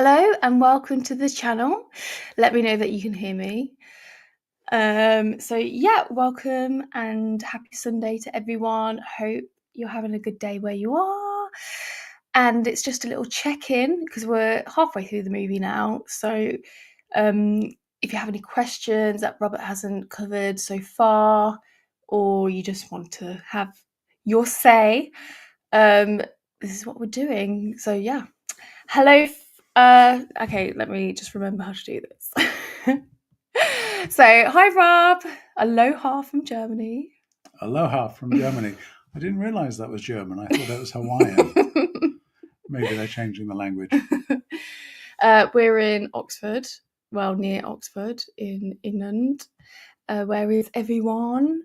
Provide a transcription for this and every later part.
Hello and welcome to the channel. Let me know that you can hear me. Welcome and happy Sunday to everyone. Hope you're having a good day where you are. And it's just a little check-in because we're halfway through the movie now. So if you have any questions that Robert hasn't covered so far, or you just want to have your say, this is what we're doing. So yeah. Hello. Okay, let me just remember how to do this. So, hi Rob. Aloha from Germany. Aloha from Germany. I didn't realise that was German. I thought it was Hawaiian. Maybe they're changing the language. We're in Oxford, well, near Oxford in England. Where is everyone?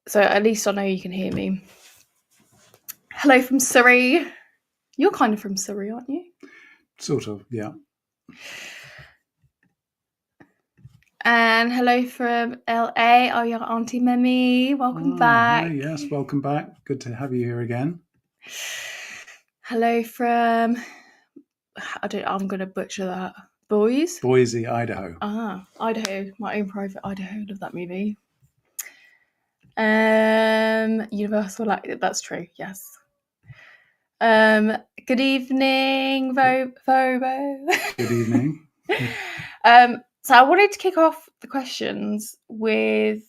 So at least I know you can hear me. Hello from Surrey. You're kind of from Surrey, aren't you? Sort of, yeah. And hello from LA. Oh, your Auntie Mimi. Welcome back. Hi, yes, welcome back. Good to have you here again. Hello from, I'm going to butcher that. Boise, Idaho. Idaho. My own private Idaho. Love that movie. Universal, that's true, yes. Good evening, Vobo. Good evening. So I wanted to kick off the questions with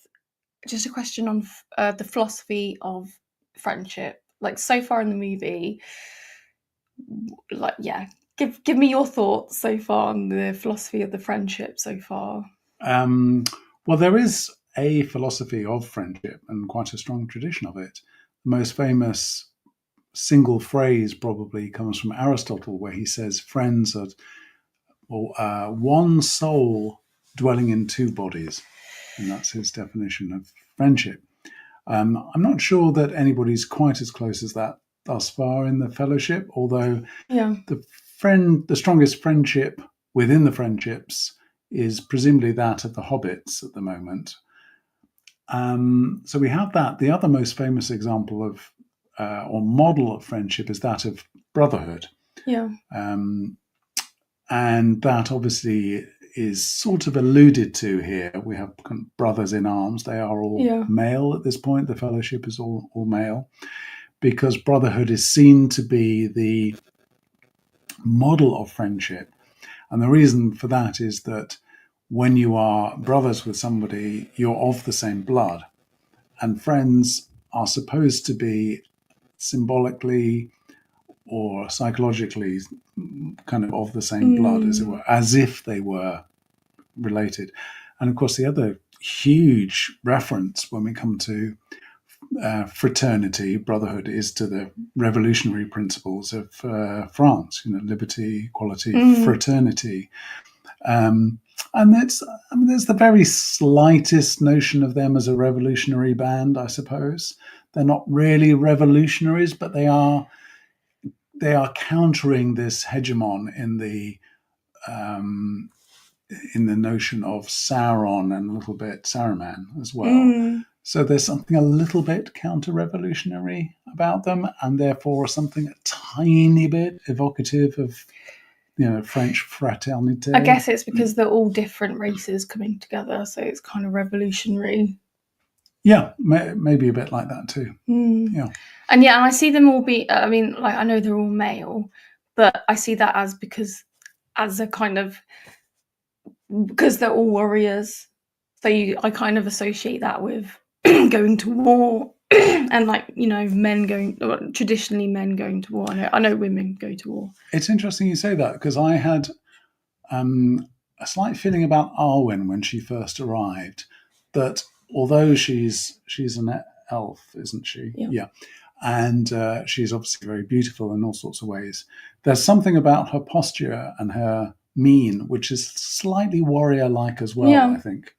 just a question on the philosophy of friendship. Like so far in the movie, give me your thoughts so far on the philosophy of the friendship so far. Well, there is a philosophy of friendship and quite a strong tradition of it. The most famous single phrase probably comes from Aristotle, where he says friends are one soul dwelling in two bodies. And that's his definition of friendship. I'm not sure that anybody's quite as close as that thus far in the fellowship, although the strongest friendship within the friendships is presumably that of the hobbits at the moment. So we have that. The other most famous example of or model of friendship is that of brotherhood. Yeah. And that obviously is sort of alluded to here. We have brothers in arms. They are all male at this point. The fellowship is all male, because brotherhood is seen to be the model of friendship. And the reason for that is that when you are brothers with somebody, you're of the same blood. And friends are supposed to be symbolically or psychologically kind of the same blood, as it were, as if they were related. And of course, the other huge reference when we come to fraternity, brotherhood, is to the revolutionary principles of France, liberty, equality, fraternity. And there's the very slightest notion of them as a revolutionary band, I suppose. They're not really revolutionaries, but they are countering this hegemon in the notion of Sauron and a little bit Saruman as well. So there's something a little bit counter-revolutionary about them, and therefore something a tiny bit evocative of, French fraternité. I guess it's because they're all different races coming together, so it's kind of revolutionary. Yeah, maybe a bit like that too. Yeah. And I see them all be, I know they're all male, but I see that because they're all warriors. So I kind of associate that with going to war and traditionally men going to war. I know women go to war. It's interesting you say that, because I had a slight feeling about Arwen when she first arrived, that although she's an elf, isn't she? Yeah. And she's obviously very beautiful in all sorts of ways. There's something about her posture and her mien which is slightly warrior-like as well, I think.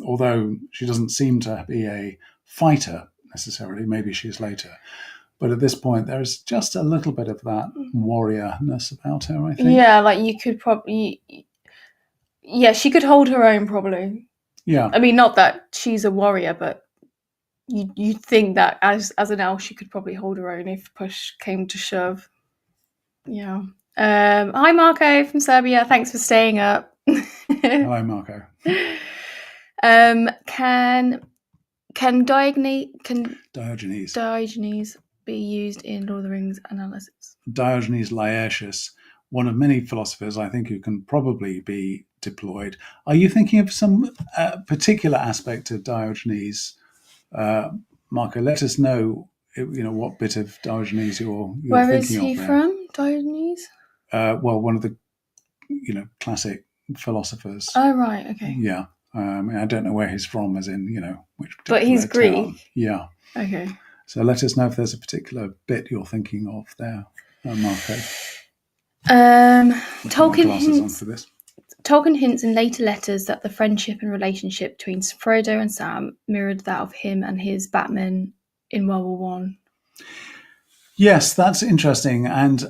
Although she doesn't seem to be a fighter necessarily, maybe she's later. But at this point, there's just a little bit of that warriorness about her, I think. Yeah, like you could probably... Yeah, she could hold her own, probably. Yeah. I mean, not that she's a warrior, but you'd think that as an elf, she could probably hold her own if push came to shove. Yeah. Hi, Marco from Serbia. Thanks for staying up. Hello, Marco. Can Diogenes be used in Lord of the Rings analysis? Diogenes Laertius, one of many philosophers, I think, who can probably be deployed. Are you thinking of some particular aspect of Diogenes, Marco? Let us know. What bit of Diogenes you're Where thinking is he of there. from, Diogenes? Well, one of the classic philosophers. Oh, right, okay. Yeah. I don't know where he's from, as in, which particular But he's town. Greek. Yeah. Okay. So let us know if there's a particular bit you're thinking of there, Marco. Tolkien hints in later letters that the friendship and relationship between Frodo and Sam mirrored that of him and his Batman in World War One. Yes, that's interesting. And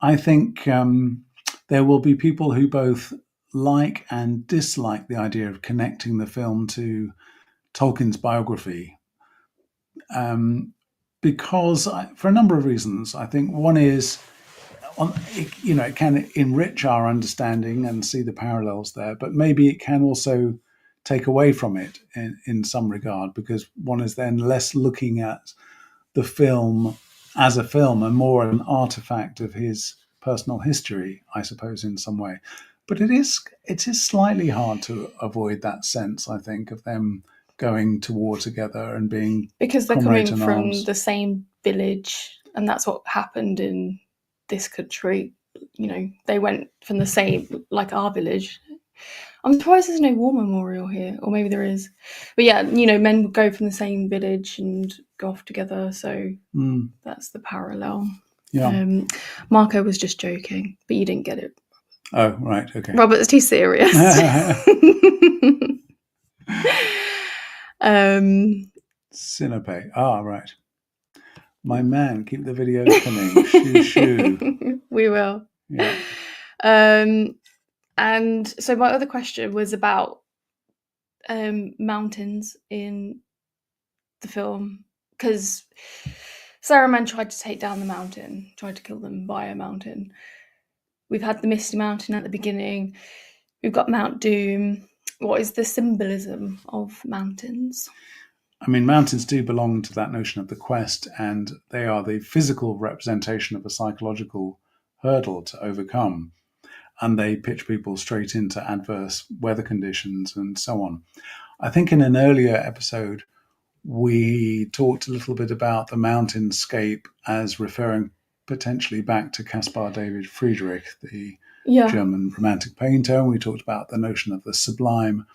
I think there will be people who both like and dislike the idea of connecting the film to Tolkien's biography. Because for a number of reasons. I think one is, it can enrich our understanding and see the parallels there, but maybe it can also take away from it in some regard, because one is then less looking at the film as a film and more an artifact of his personal history, I suppose, in some way. But it is slightly hard to avoid that sense, I think, of them going to war together and being, because they're coming from the same village, and that's what happened in this country. They went from the same, like our village. I'm surprised there's no war memorial here, or maybe there is. But yeah, men would go from the same village and go off together, so that's the parallel. Yeah. Marco was just joking, but you didn't get it. Oh, right, okay. Robert's too serious. Sinope. Right. My man, keep the videos coming. Shoo. We will. Yeah. And so my other question was about mountains in the film, because Saruman tried to take down the mountain, tried to kill them by a mountain. We've had the Misty Mountain at the beginning. We've got Mount Doom. What is the symbolism of mountains? I mean, mountains do belong to that notion of the quest, and they are the physical representation of a psychological hurdle to overcome. And they pitch people straight into adverse weather conditions and so on. I think in an earlier episode, we talked a little bit about the mountainscape as referring potentially back to Caspar David Friedrich, the German romantic painter. And we talked about the notion of the sublime.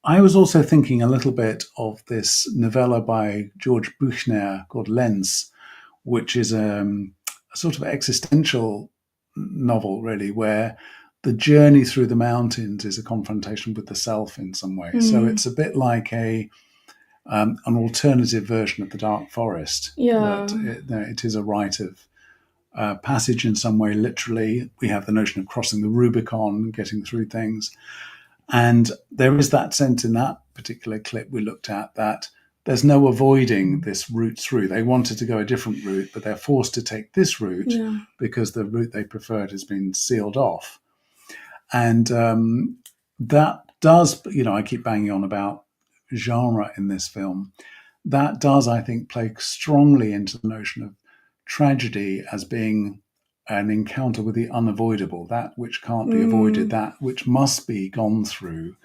I was also thinking a little bit of this novella by George Büchner called Lenz, which is a sort of existential novel, really, where the journey through the mountains is a confrontation with the self in some way. So it's a bit like an alternative version of the Dark Forest. Yeah. That it is a rite of passage in some way, literally. We have the notion of crossing the Rubicon, getting through things. And there is that sense in that particular clip we looked at that there's no avoiding this route through. They wanted to go a different route, but they're forced to take this route because the route they preferred has been sealed off. And that does, I keep banging on about genre in this film. That does, I think, play strongly into the notion of tragedy as being an encounter with the unavoidable, that which can't be avoided, that which must be gone through,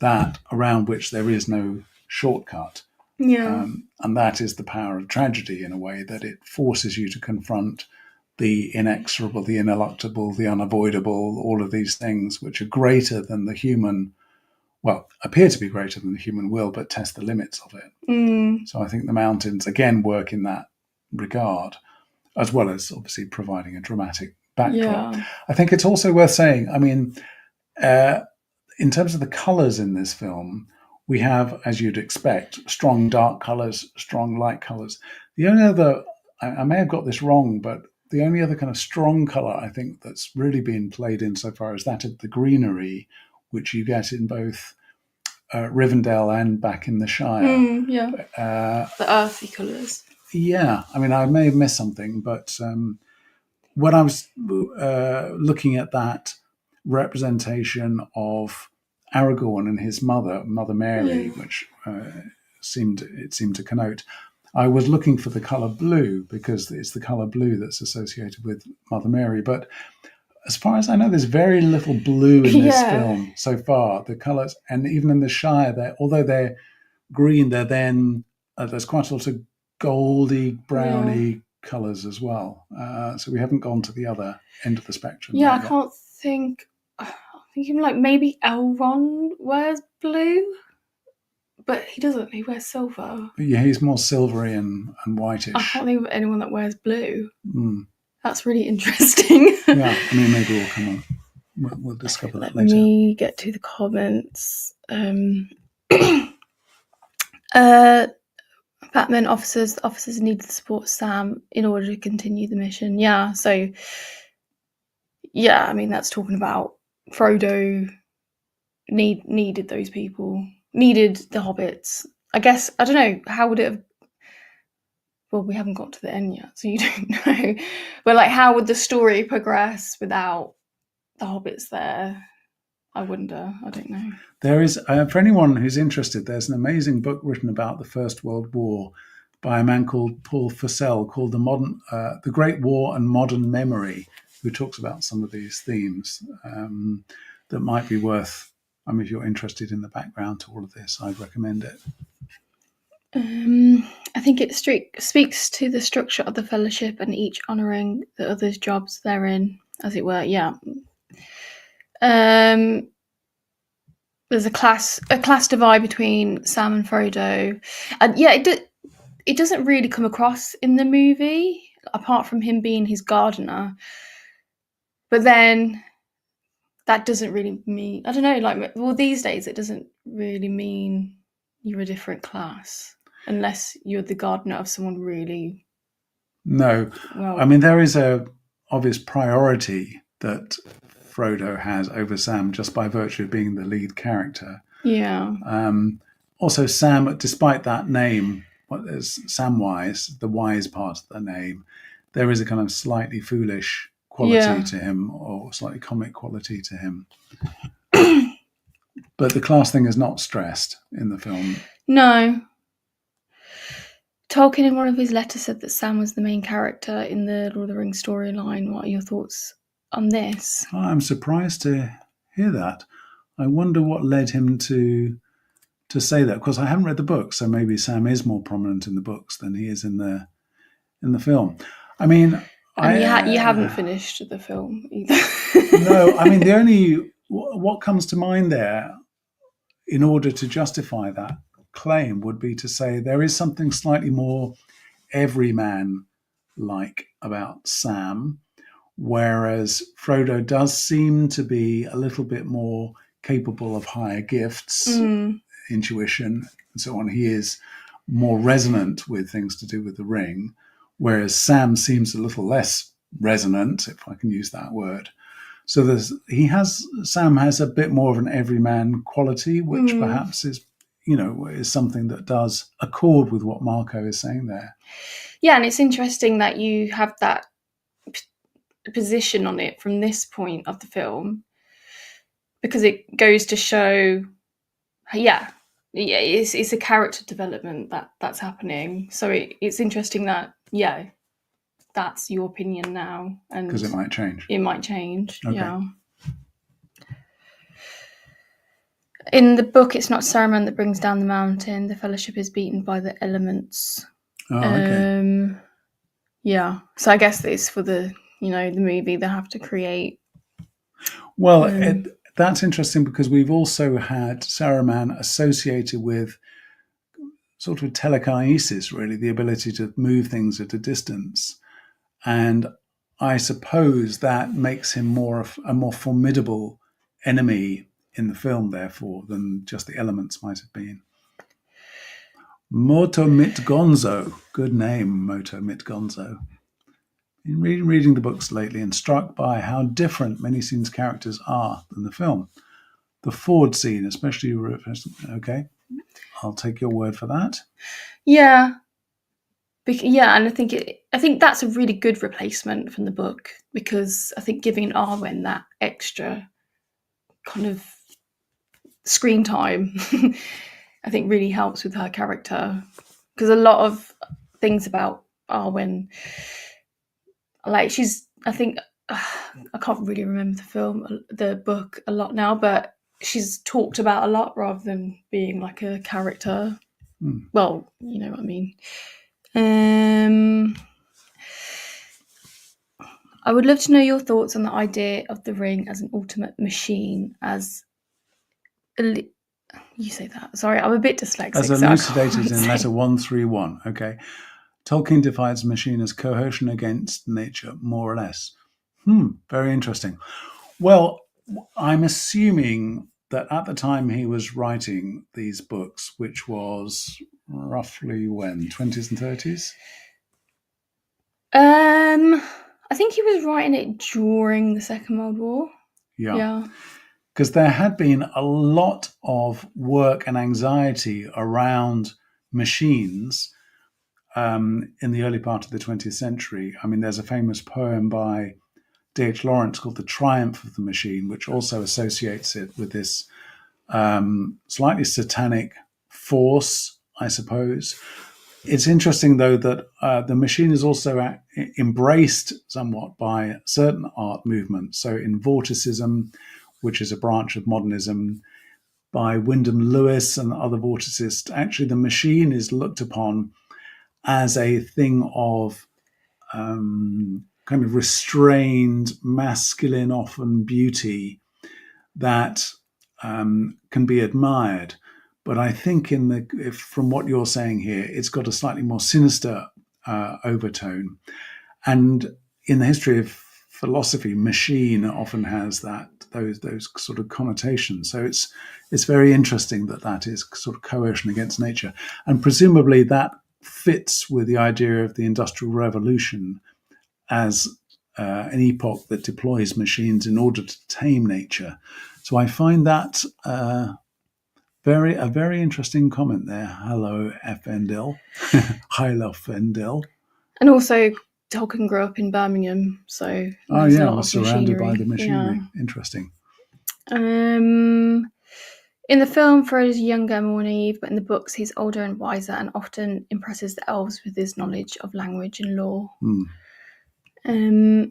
that around which there is no shortcut. Yeah. And that is the power of tragedy, in a way, that it forces you to confront the inexorable, the ineluctable, the unavoidable, all of these things which are greater than the human, well, appear to be greater than the human will, but test the limits of it. So I think the mountains, again, work in that regard, as well as obviously providing a dramatic backdrop. Yeah. I think it's also worth saying, I mean, in terms of the colours in this film, we have, as you'd expect, strong dark colours, strong light colours. The only other, I may have got this wrong, but the only other kind of strong colour I think that's really been played in so far is that of the greenery, which you get in both Rivendell and back in the Shire. The earthy colours. Yeah, I mean, I may have missed something, but when I was looking at that representation of Aragorn and his mother, Mother Mary, which seemed to connote, I was looking for the color blue because it's the color blue that's associated with Mother Mary. But as far as I know, there's very little blue in this film so far. The colors, and even in the Shire, although they're green, they're then there's quite a lot of goldy, browny colors as well. So we haven't gone to the other end of the spectrum. Yeah, I can't think. I'm thinking like maybe Elrond wears blue. But he doesn't. He wears silver. But yeah, he's more silvery and whitish. I can't think of anyone that wears blue. Mm. That's really interesting. Yeah, I mean, maybe we'll come on. We'll discover that later. Let me get to the comments. Batman officers need to support Sam in order to continue the mission. Yeah, so yeah, I mean that's talking about Frodo needed those people. Needed the hobbits. I guess, I don't know, how would it have... Well, we haven't got to the end yet, so you don't know. But, like, how would the story progress without the hobbits there? I wonder. I don't know. There is, for anyone who's interested, there's an amazing book written about the First World War by a man called Paul Fussell called The Great War and Modern Memory, who talks about some of these themes that might be worth... I mean, if you're interested in the background to all of this, I'd recommend it. I think it speaks to the structure of the fellowship and each honouring the other's jobs therein, as it were. Yeah. There's a class divide between Sam and Frodo, and yeah, it doesn't really come across in the movie, apart from him being his gardener. But then that doesn't really mean, I don't know, like, well, these days it doesn't really mean you're a different class unless you're the gardener of someone really... No. Well, I mean, there is a obvious priority that Frodo has over Sam just by virtue of being the lead character. Yeah. Also, Sam, despite that name, what is Samwise, the wise part of the name, there is a kind of slightly foolish quality to him, or slightly comic quality to him. But the class thing is not stressed in the film. No. Tolkien in one of his letters said that Sam was the main character in the Lord of the Rings storyline. What are your thoughts on this? I'm surprised to hear that. I wonder what led him to say that, because I haven't read the book, so maybe Sam is more prominent in the books than he is in the film. I mean... And you haven't finished the film either. No, I mean, what comes to mind there in order to justify that claim would be to say there is something slightly more everyman-like about Sam, whereas Frodo does seem to be a little bit more capable of higher gifts, intuition, and so on. He is more resonant with things to do with the ring, whereas Sam seems a little less resonant, if I can use that word. So Sam has a bit more of an everyman quality, which perhaps is something that does accord with what Marco is saying there. Yeah, and it's interesting that you have that position on it from this point of the film, because it goes to show, it's a character development that's happening. So it's interesting that, that's your opinion now. And because it might change. It might change, okay. Yeah. In the book, it's not Saruman that brings down the mountain. The Fellowship is beaten by the elements. Oh, okay. Yeah. So I guess it's for the movie they have to create. Well, that's interesting because we've also had Saruman associated with sort of telekinesis, really, the ability to move things at a distance. And I suppose that makes him a more formidable enemy in the film, therefore, than just the elements might have been. Moto Mit Gonzo. Good name, Moto Mit Gonzo. In reading the books lately and struck by how different many scenes' characters are than the film. The Ford scene, especially... Okay, I'll take your word for that. Yeah. Yeah, and I think that's a really good replacement from the book, because I think giving Arwen that extra kind of screen time, I think really helps with her character, because a lot of things about Arwen, like I think I can't really remember the book a lot now, but she's talked about a lot rather than being like a character. Well, you know what I mean. I would love to know your thoughts on the idea of the ring as an ultimate machine, you say that. Sorry, I'm a bit dyslexic. As elucidated in letter 131. Okay. Tolkien defines machine as coercion against nature, more or less. Very interesting. Well, I'm assuming that at the time he was writing these books, which was roughly when, 20s and 30s? I think he was writing it during the Second World War. Yeah. Because there had been a lot of work and anxiety around machines in the early part of the 20th century. I mean, there's a famous poem by D.H. Lawrence called The Triumph of the Machine, which also associates it with this slightly satanic force, I suppose. It's interesting, though, that the machine is also embraced somewhat by certain art movements. So in Vorticism, which is a branch of modernism, by Wyndham Lewis and other vorticists, actually the machine is looked upon as a thing of kind of restrained, masculine, often beauty that can be admired. But I think from what you're saying here, it's got a slightly more sinister overtone. And in the history of philosophy, machine often has those sort of connotations. So it's very interesting that is sort of coercion against nature, and presumably that fits with the idea of the Industrial Revolution as an epoch that deploys machines in order to tame nature. So I find that a very interesting comment there. Hello, Fendel. Hi, Fendel. And also, Tolkien grew up in Birmingham, so there's a lot of surrounded machinery. by the machinery. Yeah. Interesting. In the film, Frodo's younger, more naive, but in the books, he's older and wiser, and often impresses the elves with his knowledge of language and lore. The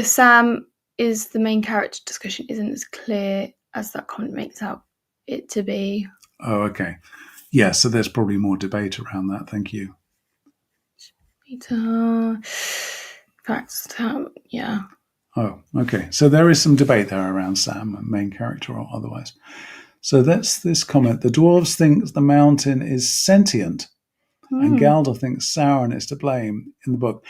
Sam is the main character discussion isn't as clear as that comment makes out it to be. Oh, okay. Yeah, so there's probably more debate around that. Thank you. Yeah. Oh, okay. So there is some debate there around Sam, main character or otherwise. So that's this comment. The dwarves think the mountain is sentient, and Galdor thinks Sauron is to blame in the book.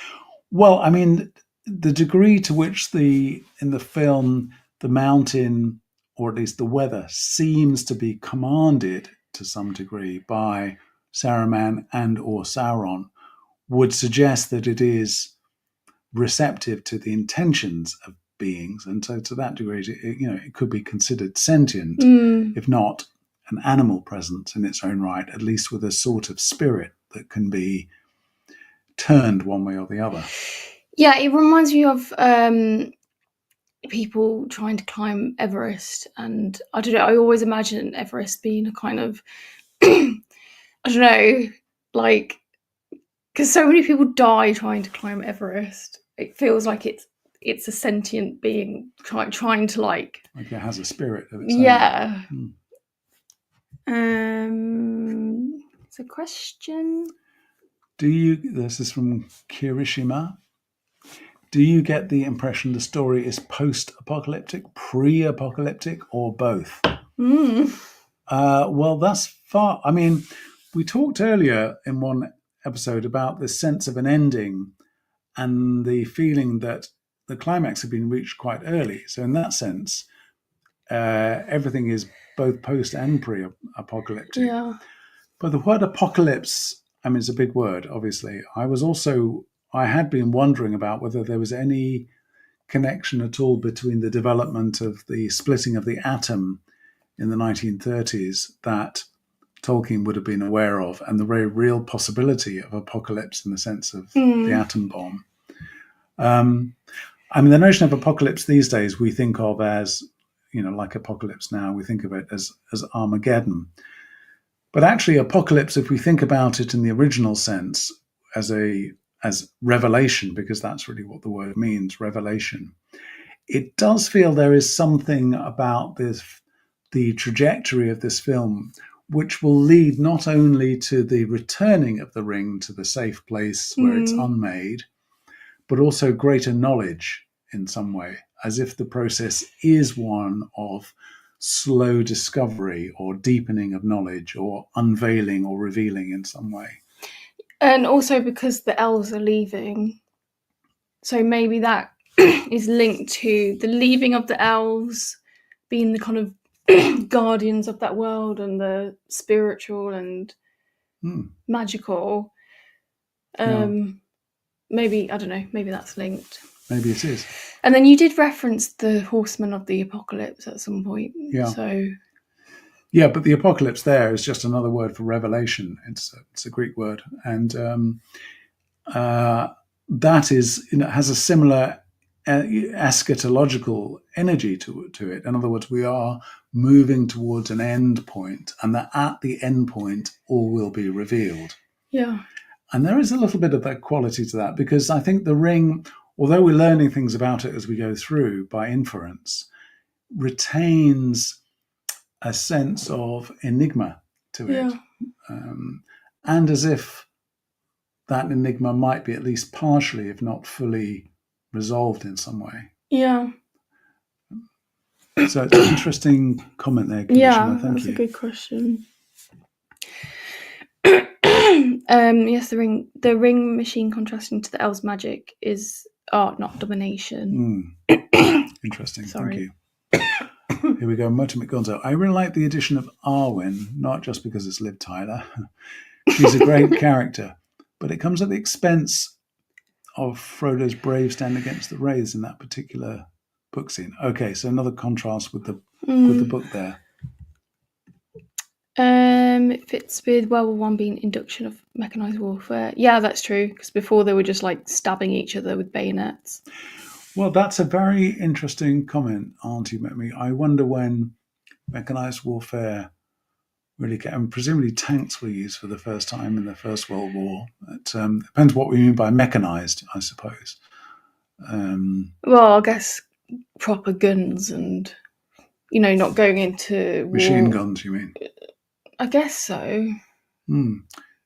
Well, I mean, the degree to which in the film, the mountain, or at least the weather, seems to be commanded to some degree by Saruman and or Sauron would suggest that it is receptive to the intentions of beings, and so to that degree, it could be considered sentient, if not an animal presence in its own right, at least with a sort of spirit that can be turned one way or the other. Yeah, it reminds me of people trying to climb Everest, and I don't know, I always imagine Everest being a kind of I don't know, like, because so many people die trying to climb Everest. It feels like it's a sentient being trying to like it has a spirit of its own. Yeah. It's a question. This is from Kirishima. Do you get the impression the story is post-apocalyptic, pre-apocalyptic, or both? Well, thus far, I mean, we talked earlier in one episode about the sense of an ending and the feeling that the climax had been reached quite early. So in that sense, everything is both post and pre-apocalyptic. Yeah. But the word apocalypse, I mean, it's a big word, obviously. I had been wondering about whether there was any connection at all between the development of the splitting of the atom in the 1930s that Tolkien would have been aware of, and the very real possibility of apocalypse in the sense of the atom bomb. I mean, the notion of apocalypse these days we think of as, like apocalypse now, we think of it as Armageddon. But actually, apocalypse, if we think about it in the original sense as revelation, because that's really what the word means, revelation, it does feel there is something about the trajectory of this film which will lead not only to the returning of the ring to the safe place where it's unmade, but also greater knowledge in some way, as if the process is one of slow discovery or deepening of knowledge or unveiling or revealing in some way. And also because the elves are leaving. So maybe that is linked to the leaving of the elves being the kind of guardians of that world and the spiritual and magical. Maybe, I don't know, maybe that's linked. Maybe it is. And then you did reference the horsemen of the apocalypse at some point. Yeah. So... yeah, but the apocalypse there is just another word for revelation. It's a Greek word. And that is, has a similar eschatological energy to it. In other words, we are moving towards an end point, and that at the end point, all will be revealed. Yeah. And there is a little bit of that quality to that, because I think the ring, although we're learning things about it as we go through by inference, retains a sense of enigma to it. And as if that enigma might be at least partially, if not fully, resolved in some way. Yeah. So it's an interesting comment there, Commissioner. Thank you. That's a good question. Yes, the ring machine contrasting to the elves' magic is art, not domination. Interesting. Sorry. Thank you. Here we go. Motor McGonzo. I really like the addition of Arwen, not just because it's Liv Tyler. She's a great character, but it comes at the expense of Frodo's brave stand against the wraiths in that particular book scene. Okay, so another contrast with the book there. It fits with World War One being induction of mechanized warfare. Yeah, that's true, because before they were just like stabbing each other with bayonets. Well, that's a very interesting comment, Auntie Mimi. I wonder when mechanized warfare really came, and presumably tanks were used for the first time in the First World War. It depends what we mean by mechanized, I suppose. Well, I guess proper guns and, not going into machine war. Guns, you mean? I guess so.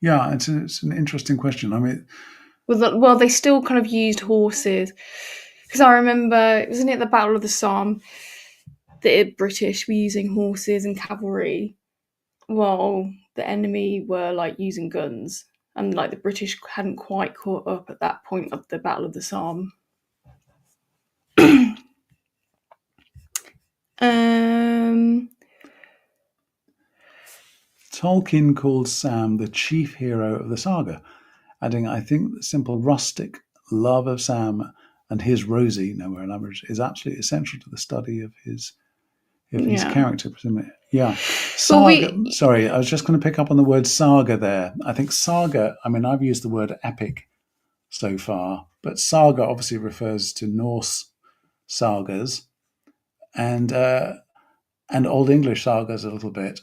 Yeah, it's an interesting question. I mean, well, they still kind of used horses, because I remember, wasn't it the Battle of the Somme? The British were using horses and cavalry, while the enemy were like using guns, and like the British hadn't quite caught up at that point of the Battle of the Somme. Tolkien called Sam the chief hero of the saga, adding, I think the simple rustic love of Sam and his Rosie, nowhere elaborate, is absolutely essential to the study of his character, presumably. Yeah. Saga. Sorry, I was just going to pick up on the word saga there. I think saga, I've used the word epic so far, but saga obviously refers to Norse sagas and Old English sagas a little bit.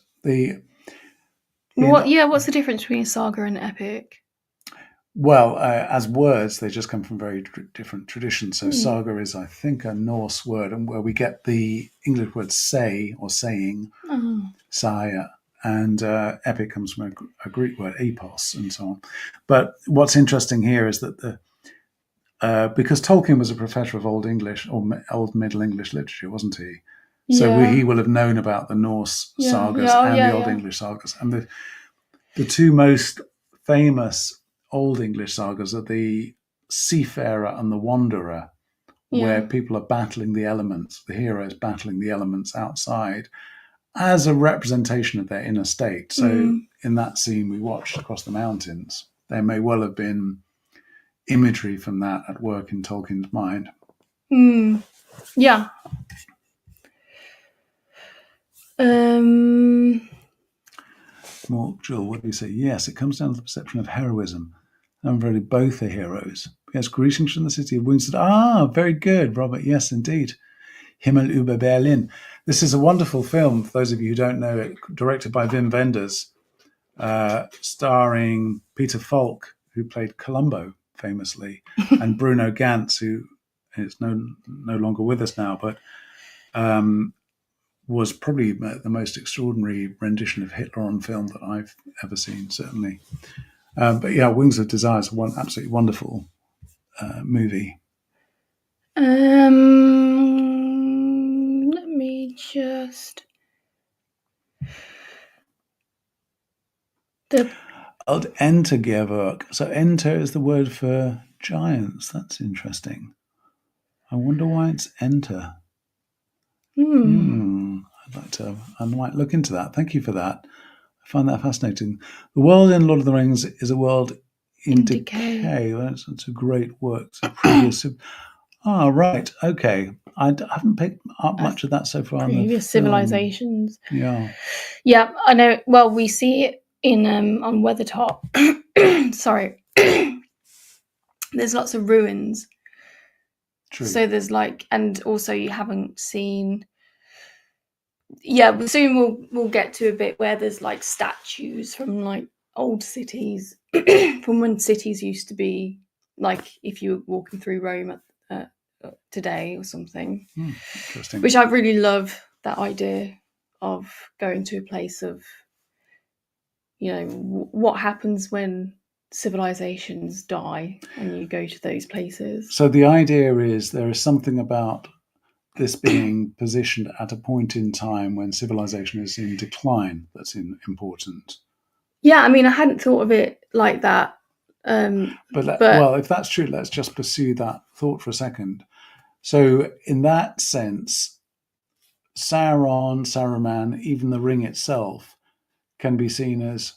What's the difference between a saga and epic? Well, as words, they just come from very different traditions. So saga is, I think, a Norse word, and where we get the English word say or saying, saya, and epic comes from a Greek word, epos, and so on. But what's interesting here is that because Tolkien was a professor of Old English or Old Middle English literature, wasn't he? So he will have known about the Norse sagas and the Old English sagas. And the two most famous Old English sagas are the Seafarer and the Wanderer, where people are battling the elements, the heroes battling the elements outside as a representation of their inner state. So in that scene we watched across the mountains, there may well have been imagery from that at work in Tolkien's mind. Yeah. Morkjul, what do you say? Yes, it comes down to the perception of heroism. And really, both are heroes. Yes, greetings from the city of wings. Very good, Robert. Yes, indeed. Himmel über Berlin. This is a wonderful film, for those of you who don't know it, directed by Wim Wenders, starring Peter Falk, who played Columbo famously, and Bruno Ganz, who is no longer with us now, but was probably the most extraordinary rendition of Hitler on film that I've ever seen, certainly. But yeah, Wings of Desire is one absolutely wonderful movie. Let me just... Enter Georg. So enter is the word for giants. That's interesting. I wonder why it's enter. I might look into that. Thank you for that. I find that fascinating. The world in Lord of the Rings is a world in decay. That's a great work. Previous. Right. Okay. I haven't picked up much of that so far. Previous civilizations. Yeah. Yeah, I know. Well, we see it in on Weathertop. Sorry. There's lots of ruins. True. So there's and also you haven't seen. Yeah, soon we'll get to a bit where there's statues from old cities, from when cities used to be if you were walking through Rome today or something. Interesting. Which I really love, that idea of going to a place of, what happens when civilizations die and you go to those places. So the idea is there is something about this being positioned at a point in time when civilization is in decline that's important. Yeah, I mean, I hadn't thought of it like that. Well, if that's true, let's just pursue that thought for a second. So in that sense, Saruman, even the ring itself, can be seen as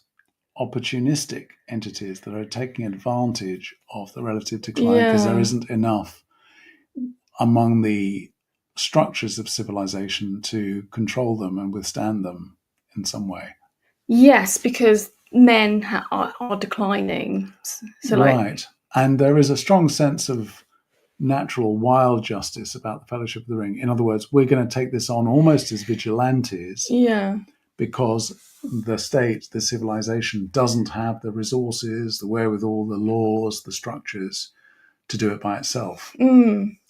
opportunistic entities that are taking advantage of the relative decline because there isn't enough among the structures of civilization to control them and withstand them in some way. Yes, because men are declining. So right. And there is a strong sense of natural wild justice about the Fellowship of the Ring. In other words, we're going to take this on almost as vigilantes. Yeah. Because the state, the civilization, doesn't have the resources, the wherewithal, the laws, the structures to do it by itself.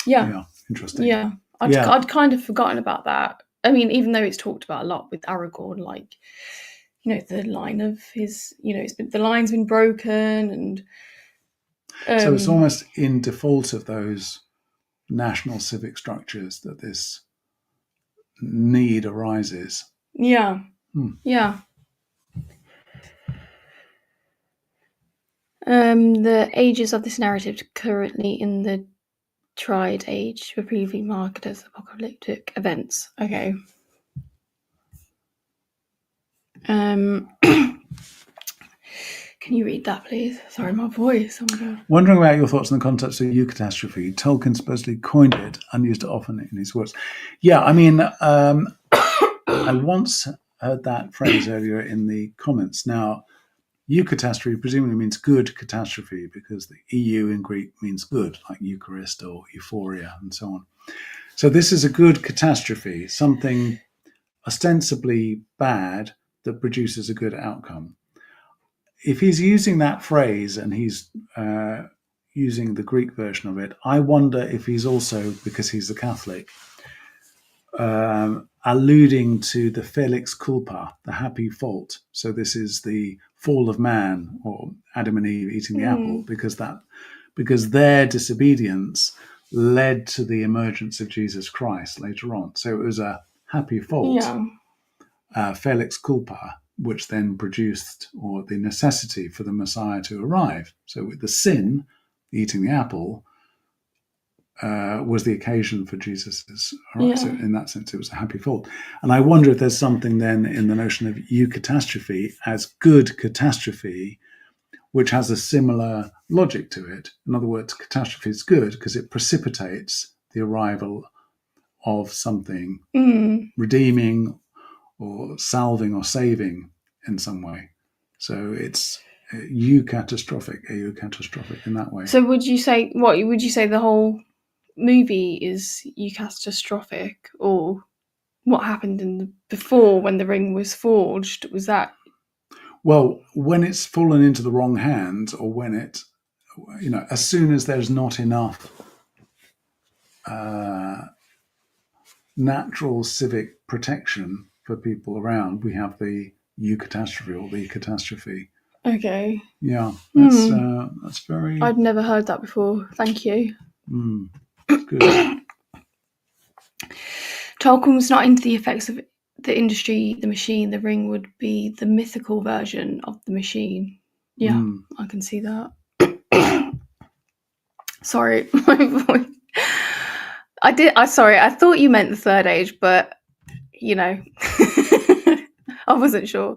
Yeah. Interesting. Yeah. I'd kind of forgotten about that. I mean, even though it's talked about a lot with Aragorn, the line of his, the line's been broken, and so it's almost in default of those national civic structures that this need arises. Yeah. Yeah. The ages of this narrative currently in the Triad Age were previously marked as apocalyptic events. Okay. Can you read that, please? Sorry, my voice. Oh my God. Wondering about your thoughts on the concept of eucatastrophe. Tolkien supposedly coined it and used it often in his works. Yeah, I mean, I once heard that phrase earlier in the comments. Now, eucatastrophe presumably means good catastrophe because the EU in Greek means good, like Eucharist or euphoria and so on. So this is a good catastrophe, something ostensibly bad that produces a good outcome. If he's using that phrase and he's using the Greek version of it, I wonder if he's also, because he's a Catholic, alluding to the felix culpa, the happy fault. So this is the fall of man, or Adam and Eve eating the apple, because their disobedience led to the emergence of Jesus Christ later on. So it was a happy fault, felix culpa, which then produced, or the necessity for the Messiah to arrive. So with the sin, eating the apple, was the occasion for Jesus's arrival. So in that sense, it was a happy fault. And I wonder if there's something then in the notion of eucatastrophe as good catastrophe, which has a similar logic to it. In other words, catastrophe is good because it precipitates the arrival of something redeeming or salving or saving in some way. So it's eucatastrophic in that way. So would you say the whole movie is eucatastrophic, or what happened before when the ring was forged? Was that? Well, when it's fallen into the wrong hands, or when it, as soon as there's not enough natural civic protection for people around, we have the eucatastrophe or the catastrophe. Okay. Yeah, that's very. I'd never heard that before. Thank you. Good. Tolkien was not into the effects of the industry, the machine. The ring would be the mythical version of the machine. Yeah, I can see that. Sorry, my voice. I thought you meant the Third Age, but I wasn't sure.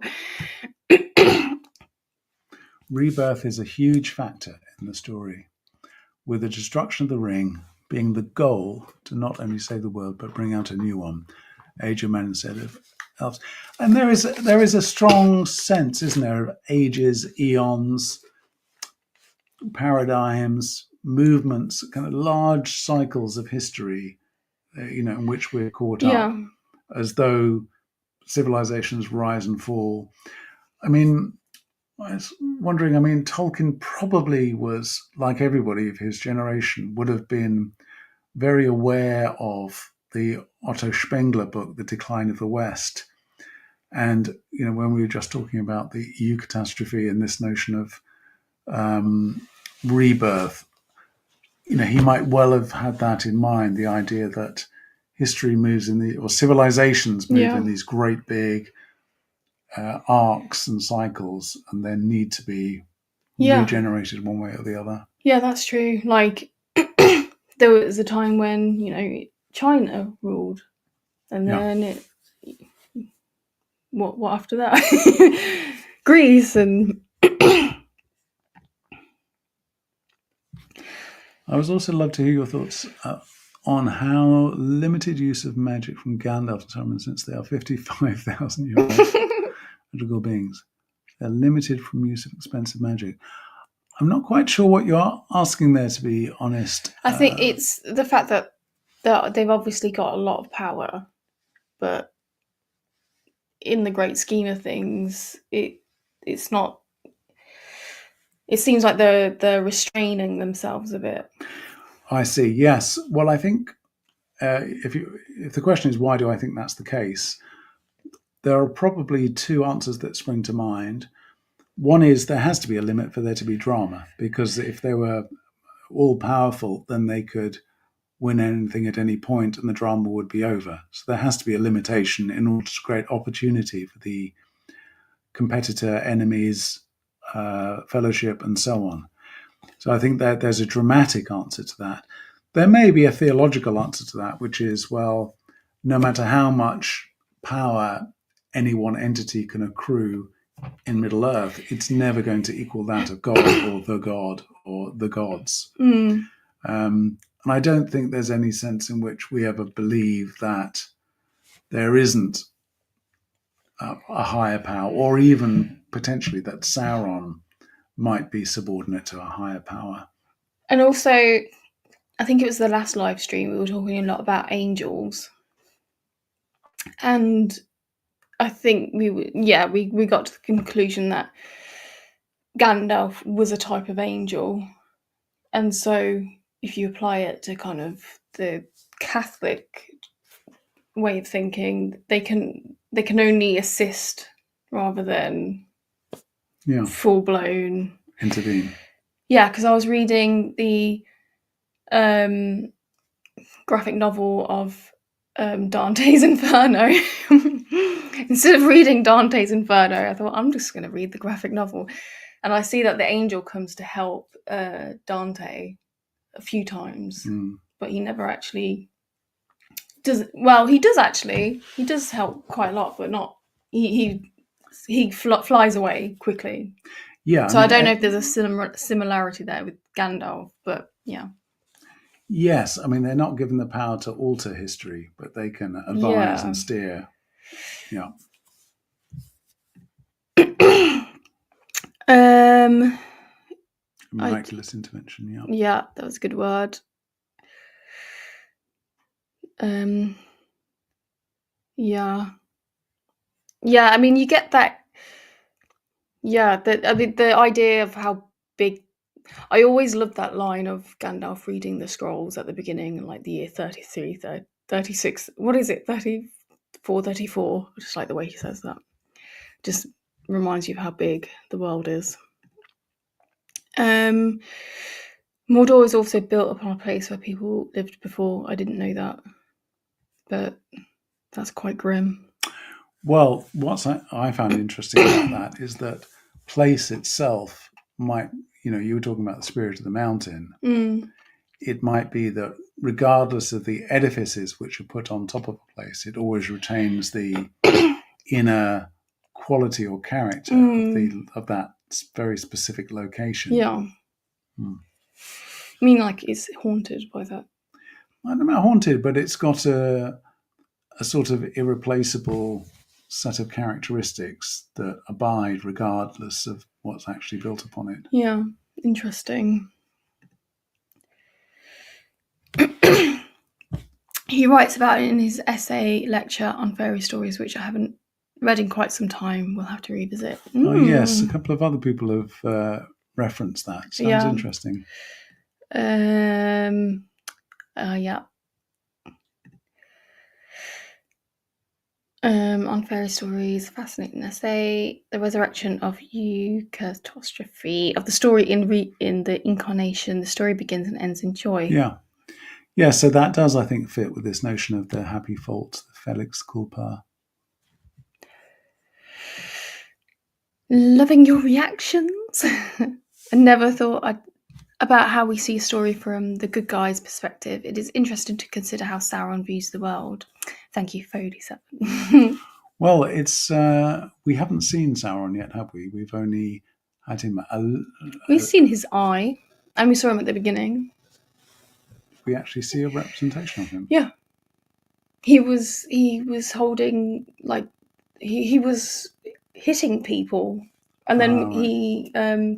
Rebirth is a huge factor in the story, with the destruction of the ring being the goal to not only save the world but bring out a new one, age of men instead of elves. And there is a strong sense, isn't there, of ages, eons, paradigms, movements, kind of large cycles of history, in which we're caught up, as though civilizations rise and fall. I mean, I was wondering, Tolkien probably was, like everybody of his generation, would have been very aware of the Otto Spengler book, The Decline of the West. And, when we were just talking about the eucatastrophe and this notion of rebirth, he might well have had that in mind, the idea that history moves or civilizations move in these great big arcs and cycles, and then need to be regenerated one way or the other. Yeah, that's true. Like, there was a time when, China ruled, and then what after that? Greece and... I would also love to hear your thoughts on how limited use of magic from Gandalf and Saruman, since they are 55,000 year old magical beings. They're limited from use of expensive magic. I'm not quite sure what you're asking there, to be honest. I think it's the fact that they've obviously got a lot of power, but in the great scheme of things, it's not. It seems like they're restraining themselves a bit. I see. Yes. Well, I think if the question is why do I think that's the case, there are probably two answers that spring to mind. One is there has to be a limit for there to be drama, because if they were all powerful, then they could win anything at any point and the drama would be over. So there has to be a limitation in order to create opportunity for the competitor, enemies, fellowship, and so on. So I think that there's a dramatic answer to that. There may be a theological answer to that, which is, well, no matter how much power any one entity can accrue in Middle-earth, it's never going to equal that of God or the God or the gods. And I don't think there's any sense in which we ever believe that there isn't a higher power, or even potentially that Sauron might be subordinate to a higher power. And also, I think it was the last live stream, we were talking a lot about angels. And I think we got to the conclusion that Gandalf was a type of angel. And so if you apply it to kind of the Catholic way of thinking, they can only assist rather than full-blown intervene. Yeah, because I was reading the graphic novel of Dante's Inferno. Instead of reading Dante's Inferno, I thought, I'm just going to read the graphic novel. And I see that the angel comes to help Dante a few times, but he never actually does. Well, he does actually. He does help quite a lot, but not. He flies away quickly. Yeah. So I don't know if there's a similarity there with Gandalf, but yeah. Yes, they're not given the power to alter history, but they can advise and steer. Yeah. Miraculous intervention, yeah. Yeah, that was a good word. Yeah. Yeah, I mean, you get that. Yeah, the idea of how big. I always loved that line of Gandalf reading the scrolls at the beginning, like the year 33, 36. What is it? 34, 34. I just like the way he says that. Just reminds you of how big the world is. Mordor is also built upon a place where people lived before. I didn't know that, but that's quite grim. Well, what I found interesting about that is that place itself might, you were talking about the spirit of the mountain. It might be that regardless of the edifices which are put on top of a place, it always retains the inner quality or character of that very specific location. Yeah. I mean, like, it's haunted by that. I don't know, haunted, but it's got a sort of irreplaceable set of characteristics that abide regardless of what's actually built upon it. Yeah, interesting. He writes about it in his essay lecture on fairy stories, which I haven't read in quite some time. We'll have to revisit. Oh, yes, a couple of other people have referenced that. Sounds interesting. Yeah. On fairy stories, fascinating essay. The resurrection of eucatastrophe of the story in the incarnation. The story begins and ends in joy. Yeah. So that does, I think, fit with this notion of the happy fault, the felix culpa. Loving your reactions. I never thought about how we see a story from the good guy's perspective. It is interesting to consider how Sauron views the world. Thank you, Foley7. Well, it's we haven't seen Sauron yet, have we? We've only had him. We've seen his eye, and we saw him at the beginning. We actually see a representation of him. Yeah, he was holding, like, he was hitting people, and then he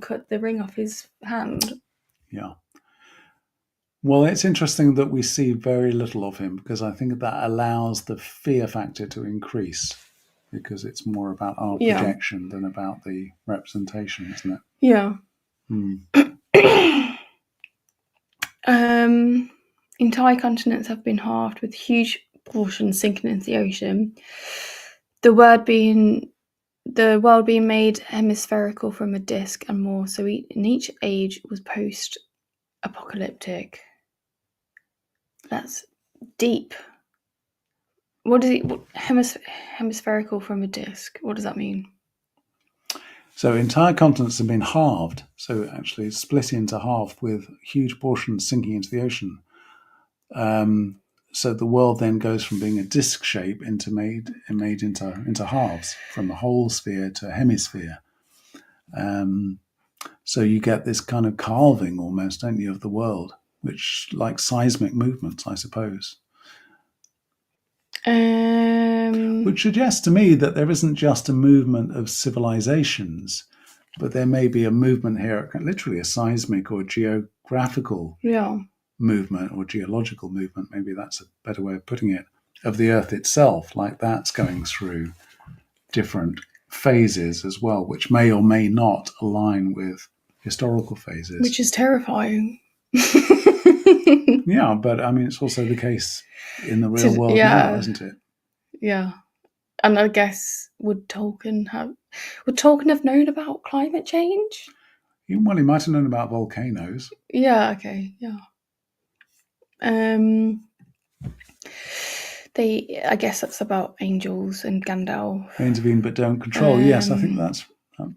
cut the ring off his hand. Yeah. Well, it's interesting that we see very little of him, because I think that allows the fear factor to increase, because it's more about our projection than about the representation, isn't it? Yeah. Entire continents have been halved, with huge portions sinking into the ocean. The world being made hemispherical from a disc and more. So in each age was post-apocalyptic. That's deep. What is it? Hemispherical from a disc. What does that mean? So entire continents have been halved. So actually split into half, with huge portions sinking into the ocean. So the world then goes from being a disc shape made into halves, from a whole sphere to a hemisphere. So you get this kind of carving almost, don't you, of the world, which, like seismic movements, I suppose. Which suggests to me that there isn't just a movement of civilizations, but there may be a movement here, literally a seismic or geographical movement, or geological movement, maybe that's a better way of putting it, of the Earth itself, like that's going through different phases as well, which may or may not align with historical phases. Which is terrifying. Yeah, but I mean, it's also the case in the real world now, isn't it? Yeah. And I guess, would Tolkien have known about climate change? Well, he might have known about volcanoes. Yeah, okay, yeah. I guess that's about angels and Gandalf. Intervene but don't control. Yes, I think that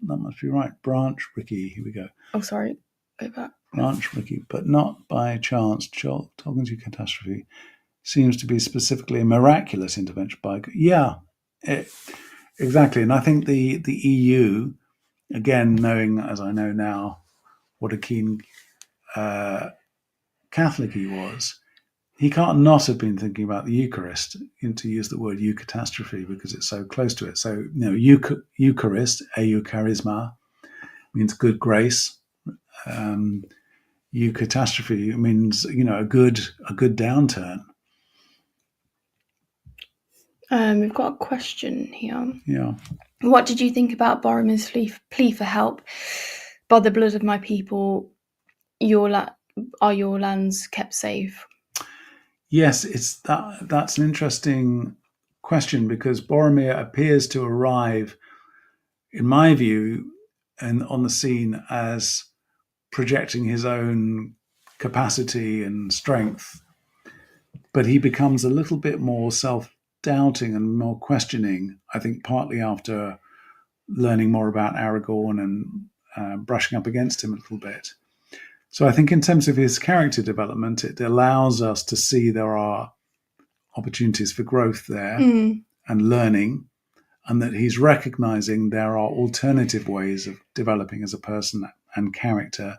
must be right. Branch Ricky, here we go. Oh, sorry, go back. Branch Ricky, but not by chance. Tolkien's catastrophe seems to be specifically a miraculous intervention by... Yeah, exactly. And I think the EU, again, knowing, as I know now, what a keen Catholic he was, he can't not have been thinking about the Eucharist, to use the word eucatastrophe, because it's so close to it. So, Eucharist, eucharisma, means good grace. Eucatastrophe means, a good downturn. We've got a question here. Yeah. What did you think about Boromir's plea for help? By the blood of my people, are your lands kept safe? Yes, that's an interesting question, because Boromir appears to arrive, in my view, and on the scene as projecting his own capacity and strength, but he becomes a little bit more self-doubting and more questioning, I think, partly after learning more about Aragorn and brushing up against him a little bit. So I think in terms of his character development, it allows us to see there are opportunities for growth there and learning, and that he's recognizing there are alternative ways of developing as a person and character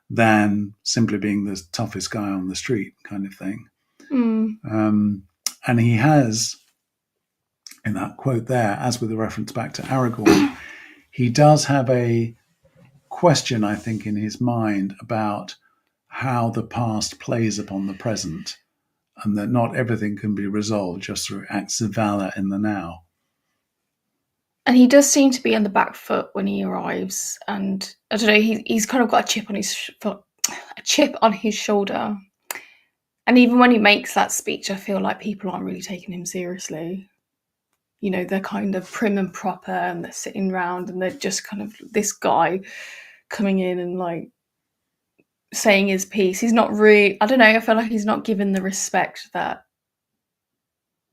than simply being the toughest guy on the street kind of thing. And he has, in that quote there, as with the reference back to Aragorn, he does have a question, I think, in his mind about how the past plays upon the present, and that not everything can be resolved just through acts of valor in the now. And he does seem to be on the back foot when he arrives, and I don't know, he's kind of got a chip on his shoulder. And even when he makes that speech, I feel like people aren't really taking him seriously. They're kind of prim and proper, and they're sitting around, and they're just kind of this guy coming in and like saying his piece. He's not really, I don't know, I feel like he's not given the respect that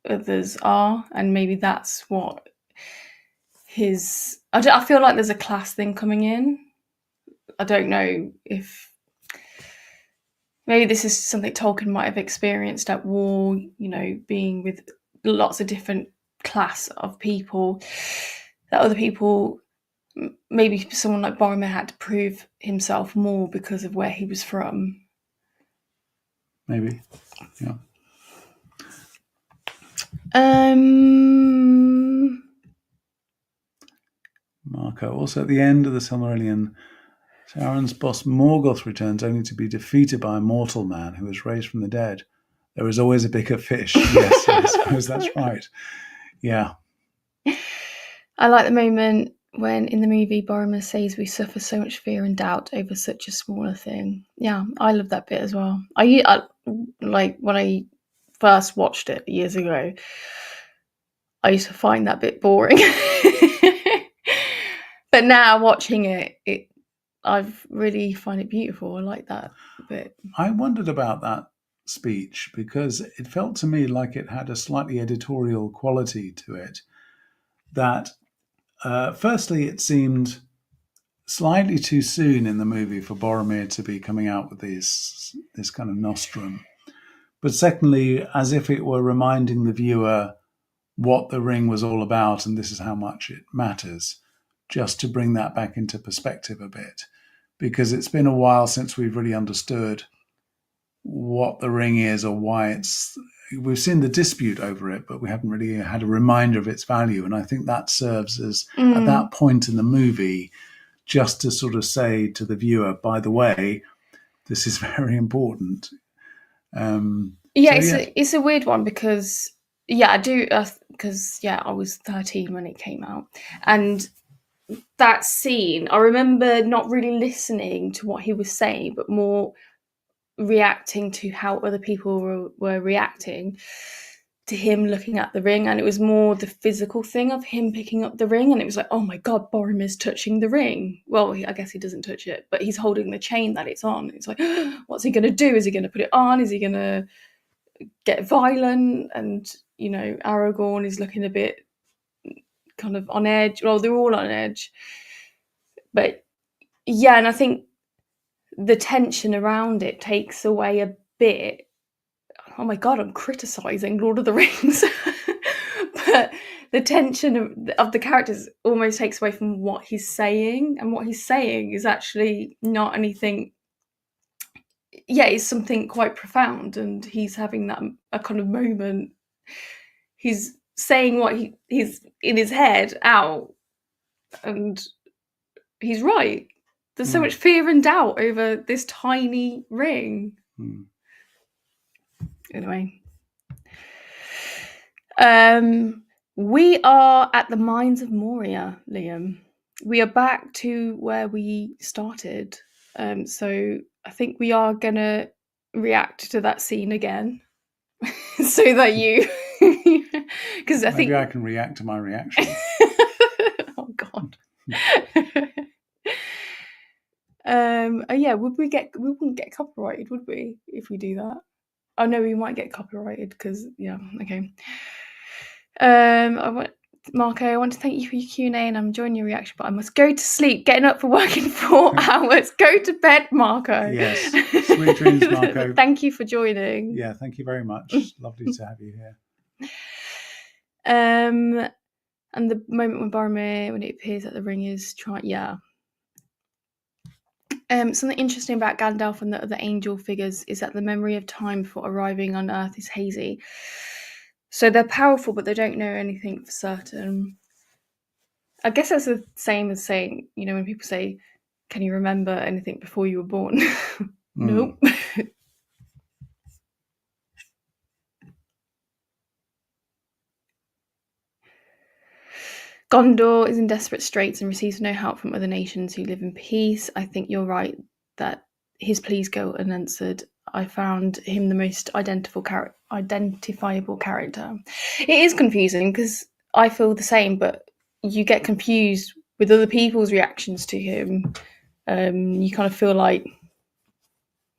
others are, and maybe that's what I feel like there's a class thing coming in. I don't know if maybe this is something Tolkien might have experienced at war, being with lots of different class of people, that other people, maybe someone like Boromir had to prove himself more because of where he was from. Maybe, yeah. Marco, also at the end of the Silmarillion, Sauron's boss Morgoth returns only to be defeated by a mortal man who was raised from the dead. There is always a bigger fish. Yes, I suppose that's right. Yeah. I like the moment when in the movie Boromir says we suffer so much fear and doubt over such a smaller thing. Yeah, I love that bit as well. I like when I first watched it years ago, I used to find that bit boring. But now watching it I really find it beautiful. I like that bit. I wondered about that speech because it felt to me like it had a slightly editorial quality to it. That firstly, it seemed slightly too soon in the movie for Boromir to be coming out with this kind of nostrum. But secondly, as if it were reminding the viewer what the ring was all about and this is how much it matters, just to bring that back into perspective a bit. Because it's been a while since we've really understood what the ring is or why we've seen the dispute over it, but we haven't really had a reminder of its value. And I think that serves as, at that point in the movie, just to sort of say to the viewer, by the way, this is very important. It's a weird one because, I do, because, I was 13 when it came out. And that scene, I remember not really listening to what he was saying, but more reacting to how other people were reacting to him looking at the ring. And it was more the physical thing of him picking up the ring, and it was like, oh my god, Boromir's touching the ring. Well, I guess he doesn't touch it, but he's holding the chain that it's on. It's like, what's he going to do? Is he going to put it on? Is he going to get violent? And Aragorn is looking a bit kind of on edge. Well, they're all on edge, but and I think the tension around it takes away a bit. Oh my god, I'm criticizing Lord of the Rings. But the tension of the characters almost takes away from what he's saying, and what he's saying is actually not anything. It's something quite profound, and he's having a kind of moment. He's saying what he's in his head out, and he's right. There's so much fear and doubt over this tiny ring. Anyway. We are at the mines of Moria, Liam. We are back to where we started. So I think we are going to react to that scene again. So that you... Because Maybe I can react to my reaction. Oh, God. Yeah, we wouldn't get copyrighted, would we, if we do that? Oh no, we might get copyrighted because okay. Marco, I want to thank you for your Q&A and I'm enjoying your reaction, but I must go to sleep. Getting up for work in 4 hours. Go to bed, Marco. Yes. Sweet dreams, Marco. Thank you for joining. Yeah, thank you very much. Lovely to have you here. And the moment when Boromir, when it appears that the ring is something interesting about Gandalf and the other angel figures is that the memory of time before arriving on Earth is hazy. So they're powerful, but they don't know anything for certain. I guess that's the same as saying, when people say, can you remember anything before you were born? Nope. Gondor is in desperate straits and receives no help from other nations who live in peace. I think you're right that his pleas go unanswered. I found him the most identifiable character. It is confusing because I feel the same, but you get confused with other people's reactions to him. You kind of feel like,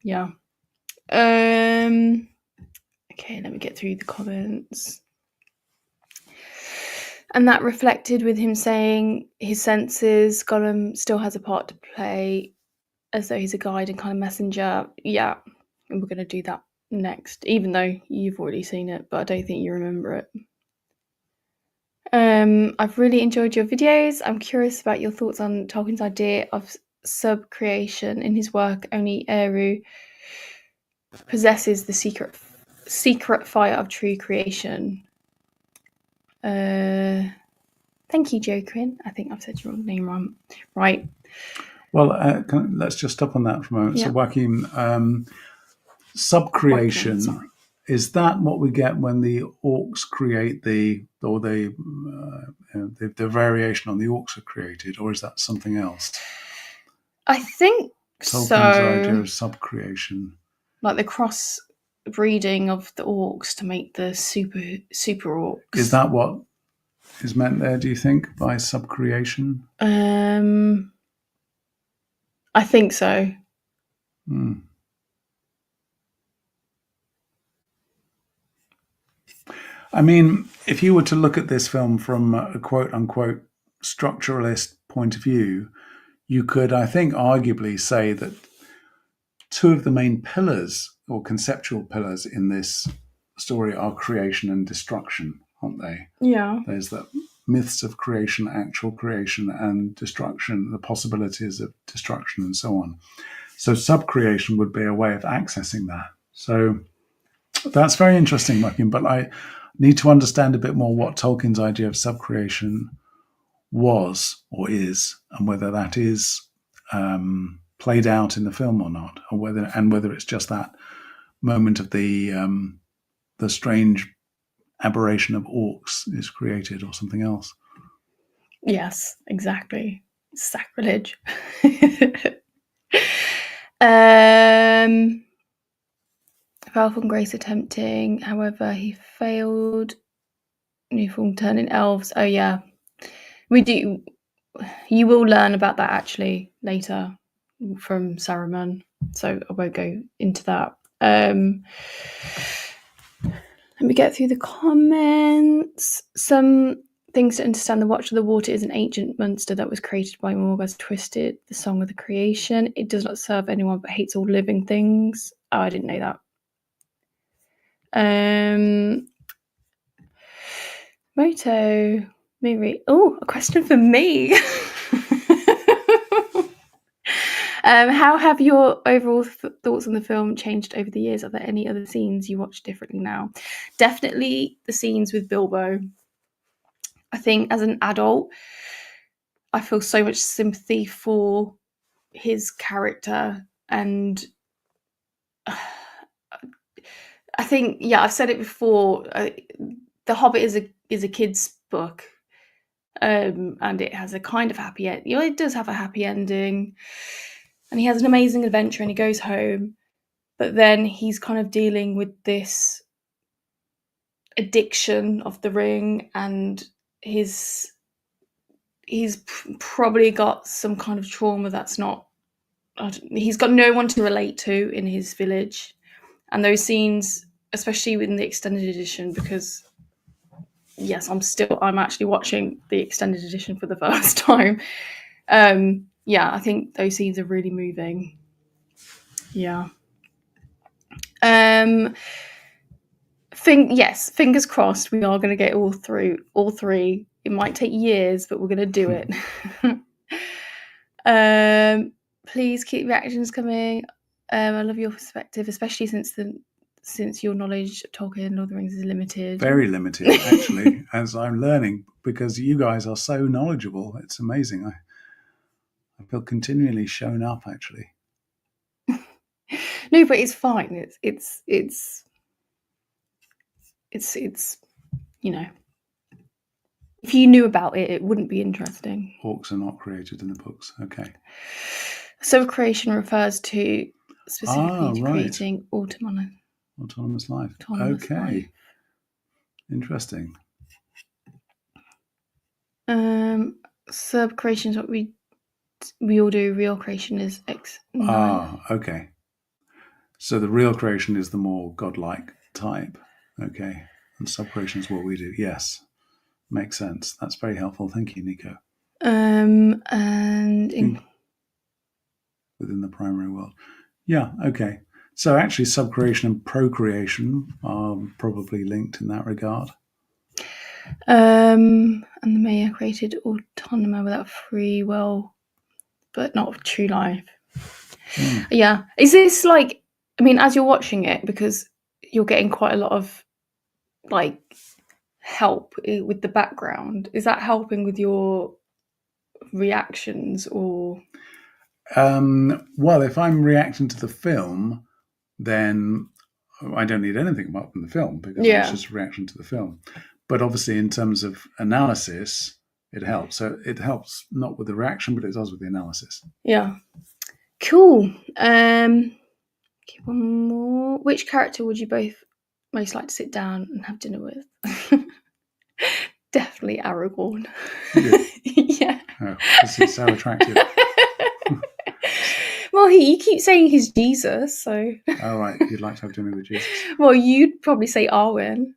yeah. Okay, let me get through the comments. And that reflected with him saying his senses, Gollum still has a part to play, as though he's a guide and kind of messenger. Yeah, and we're going to do that next, even though you've already seen it, but I don't think you remember it. I've really enjoyed your videos. I'm curious about your thoughts on Tolkien's idea of sub-creation. In his work, only Eru possesses the secret fire of true creation. Thank you, Jokerin. I think I've said your name wrong. Right. Well, let's just stop on that for a moment. Yeah. So, Joaquin, sub-creation, is that what we get when the orcs create the variation on the orcs are created, or is that something else? I think Tolkien's idea of sub-creation. Like the cross breeding of the orcs to make the super orcs. Is that what is meant there, do you think, by sub-creation? I think so. I mean, if you were to look at this film from a quote-unquote structuralist point of view, you could, I think, arguably say that two of the main pillars or conceptual pillars in this story are creation and destruction, aren't they? Yeah. There's the myths of creation, actual creation, and destruction, the possibilities of destruction, and so on. So sub-creation would be a way of accessing that. So that's very interesting, Joaquin, but I need to understand a bit more what Tolkien's idea of sub-creation was or is, and whether that is played out in the film or not, or whether it's just that moment of the strange aberration of orcs is created or something else. Yes, exactly. Sacrilege. Fell from grace attempting, however, he failed. Newform turning elves. Oh yeah, we do. You will learn about that actually later from Saruman, so I won't go into that. Let me get through the comments. Some things to understand: the Watch of the Water is an ancient monster that was created by Morgoth, twisted the song of the creation. It does not serve anyone but hates all living things. Oh, I didn't know that. Moto, Miri. Oh, a question for me. How have your overall thoughts on the film changed over the years? Are there any other scenes you watch differently now? Definitely the scenes with Bilbo. I think as an adult, I feel so much sympathy for his character. And I think, yeah, I've said it before. The Hobbit is a kid's book, and it has a kind of happy end. You know, it does have a happy ending, and he has an amazing adventure, and he goes home. But then he's kind of dealing with this addiction of the ring, and he's probably got some kind of trauma that's not. He's got no one to relate to in his village, and those scenes, especially in the extended edition, because yes, I'm actually watching the extended edition for the first time. Yeah, I think those scenes are really moving. Yeah. Yes, fingers crossed we are going to get all three. It might take years, but we're going to do it. Please keep reactions coming. I love your perspective, especially since your knowledge of Tolkien and Lord of the Rings is limited. Very limited, actually, as I'm learning, because you guys are so knowledgeable. It's amazing. I feel continually shown up, actually. No, but it's fine. It's you know, if you knew about it, it wouldn't be interesting. Orcs are not created in the books. Okay. So creation refers to specifically to creating autonomous life. Okay. Life. Interesting. Sub-creation is what we all do. Real creation is X9. Okay. So the real creation is the more godlike type. Okay. And sub-creation is what we do. Yes. Makes sense. That's very helpful. Thank you, Nico. And within the primary world. Yeah, okay. So actually subcreation and procreation are probably linked in that regard. And the Maya created autonomy without free will, but not true life. Yeah. Is this like, I mean, as you're watching it, because you're getting quite a lot of like help with the background, is that helping with your reactions or? Well, if I'm reacting to the film, then I don't need anything apart from the film because it's just a reaction to the film. But obviously, in terms of analysis, it helps. So it helps not with the reaction, but it does with the analysis. Yeah. Cool. Okay, one more. Which character would you both most like to sit down and have dinner with? Definitely Aragorn. Yeah. Oh, because he's so attractive. Well, you keep saying he's Jesus, so. Oh, right. You'd like to have dinner with Jesus. Well, you'd probably say Arwen.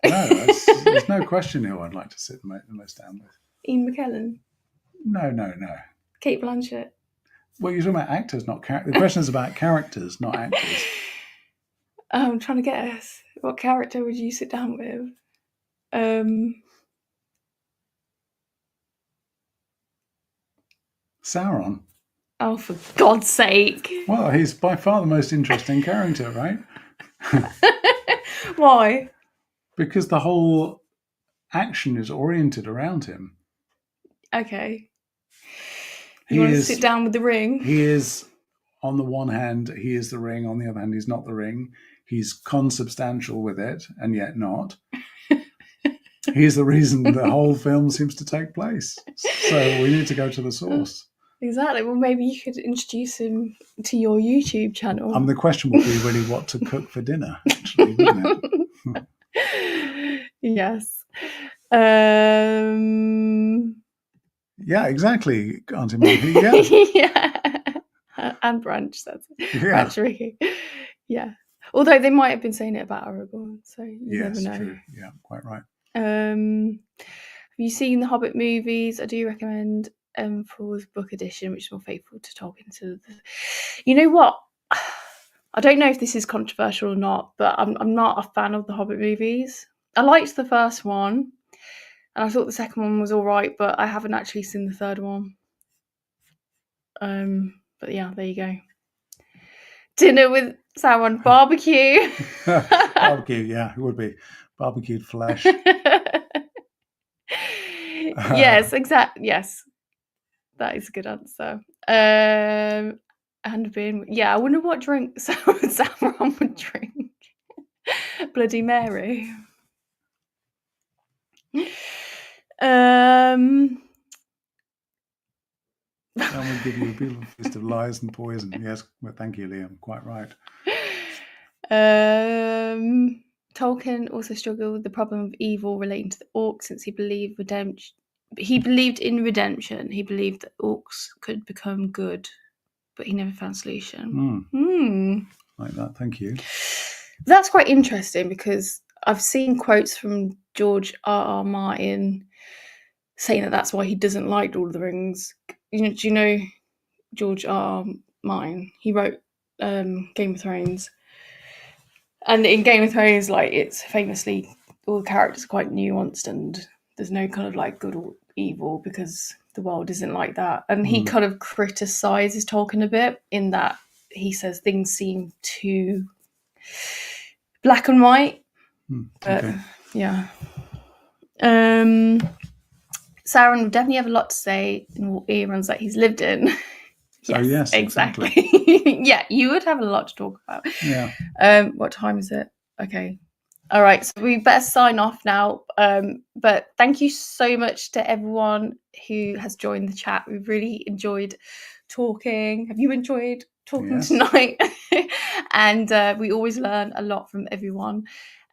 No, there's no question who I'd like to sit the most down with. Ian McKellen? No. Kate Blanchett? Well, you're talking about actors, not characters. The question is about characters, not actors. I'm trying to guess. What character would you sit down with? Sauron. Oh, for God's sake. Well, he's by far the most interesting character, right? Why? Because the whole action is oriented around him. Okay. You want to sit down with the ring? He is, on the one hand, he is the ring. On the other hand, he's not the ring. He's consubstantial with it, and yet not. He's the reason the whole film seems to take place. So we need to go to the source. Exactly. Well, maybe you could introduce him to your YouTube channel. The question would be really what to cook for dinner, actually, wouldn't it? Yes. Yeah, exactly, Auntie Marty. Yeah. Yeah. And Branch, that's it. Yeah. Branch Ricky. Yeah. Although they might have been saying it about Aragorn, so you never know. True. Yeah, quite right. Have you seen the Hobbit movies? I do recommend for the book edition, which is more faithful to Tolkien. So, you know what? I don't know if this is controversial or not, but I'm not a fan of the Hobbit movies. I liked the first one, and I thought the second one was all right, but I haven't actually seen the third one. But yeah, there you go. Dinner with Sauron, barbecue. Barbecue, yeah, it would be barbecued flesh. Yes, exactly. Yes, that is a good answer. And been, yeah, I wonder what drink Sauron would drink. Bloody Mary. That would give you a beautiful feast of lies and poison. Yes, well, thank you, Liam. Quite right. Tolkien also struggled with the problem of evil relating to the orcs, since he believed redemption. He believed in redemption. He believed that orcs could become good, but he never found a solution. Like that, thank you. That's quite interesting, because I've seen quotes from George R.R. Martin saying that that's why he doesn't like Lord of the Rings. Do you know George R.R. Martin? He wrote Game of Thrones. And in Game of Thrones, like, it's famously, all the characters are quite nuanced, and there's no kind of like good or evil, because the world isn't like that. And he kind of criticises Tolkien a bit, in that he says things seem too black and white. But yeah. Sauron would definitely have a lot to say in what eras that he's lived in. Yes, exactly. Yeah, you would have a lot to talk about. Yeah. What time is it? Okay. All right, so we better sign off now. But thank you so much to everyone who has joined the chat. We've really enjoyed talking. Have you enjoyed talking tonight? And we always learn a lot from everyone.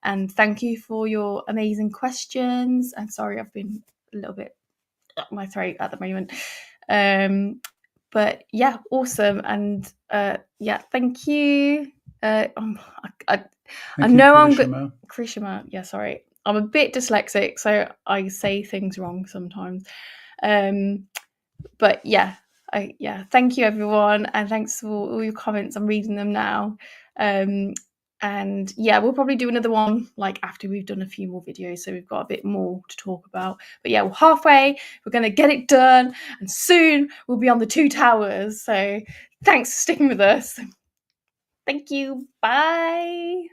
And thank you for your amazing questions. I'm sorry, I've been a little bit up my throat at the moment. But yeah, awesome. And yeah, thank you. I know I'm good. Krishima. Yeah, sorry. I'm a bit dyslexic, so I say things wrong sometimes. But yeah, thank you everyone, and thanks for all your comments. I'm reading them now. And yeah, we'll probably do another one like after we've done a few more videos, so we've got a bit more to talk about. But yeah, we're halfway. We're going to get it done, and soon we'll be on the 2 towers. So thanks for sticking with us. Thank you. Bye.